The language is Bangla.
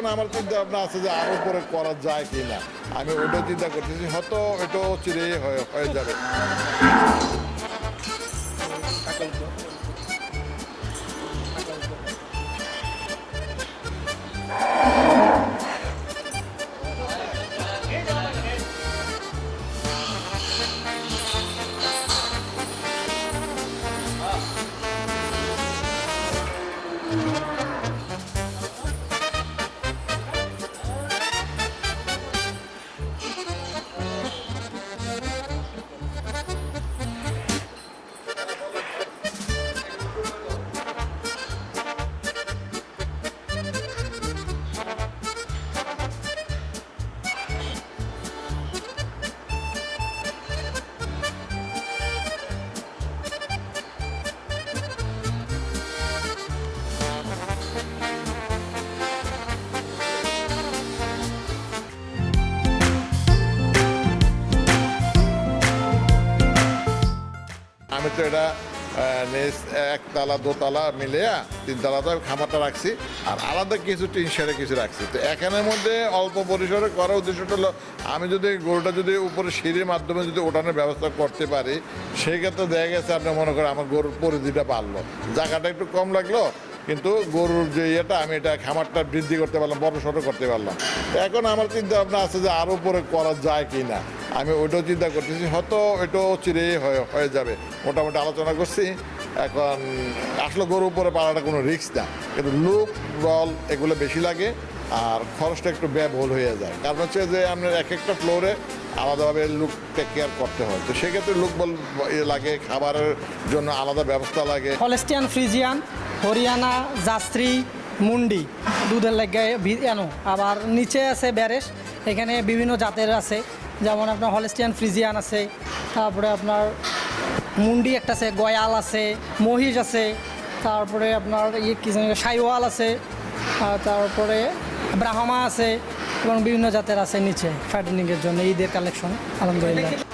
এখন আমার চিন্তা ভাবনা আছে যে আরো উপরে করা যায় কি না, আমি ওইটাও চিন্তা করতেছি, হয়তো এটাও চিরেই হয়ে যাবে। আমি তো এটা একতলা দোতলা মিলিয়ে তিনতলাতে খামারটা রাখছি, আর আলাদা কিছু টিন শেডে কিছু রাখছি। তো এখানের মধ্যে অল্প পরিসরে করার উদ্দেশ্যটা হলো, আমি যদি গরুটা যদি উপরে সিঁড়ির মাধ্যমে যদি ওঠানোর ব্যবস্থা করতে পারি, সেই ক্ষেত্রে দেখা গেছে আপনি মনে করেন আমার গরুর পরিধিটা বাড়লো, জায়গাটা একটু কম লাগলো, কিন্তু গরুর যে ইয়েটা আমি এটা খামারটা বৃদ্ধি করতে পারলাম, বড় সড়ো করতে পারলাম। এখন আমার চিন্তা ভাবনা আছে যে আরও উপরে করা যায় কি না, আমি ওইটাও চিন্তা করতেছি, হয়তো এটাও চিরেই হয়ে যাবে। মোটামুটি আলোচনা করছি। এখন আসলে গরুর উপরে পাড়াটা কোনো রিস্ক না, কিন্তু লুক বল এগুলো বেশি লাগে, আর খরচটা একটু ব্যয়বহুল হয়ে যায়। কারণ হচ্ছে যে আপনার এক একটা ফ্লোরে আলাদাভাবে লুক টেক কেয়ার করতে হয়, তো সেক্ষেত্রে লুক বল লাগে, খাবারের জন্য আলাদা ব্যবস্থা লাগে। হলস্টিয়ান ফ্রিজিয়ান, হরিয়ানা, জাস্ত্রি, মুন্ডি দুধের লাগে এনো। আবার নিচে আছে ব্যারেস, এখানে বিভিন্ন জাতের আছে, যেমন আপনার হলস্টিয়ান ফ্রিজিয়ান আছে, তারপরে আপনার মুন্ডি একটা আছে, গয়াল আছে, মহিষ আছে, তারপরে আপনার কি জানি সাইওয়াল আছে, আর তারপরে ব্রাহ্মা আছে, এবং বিভিন্ন জাতের আছে নিচে ফ্যাটেনিংয়ের জন্য ঈদের কালেকশন আলহামদুলিল্লাহ।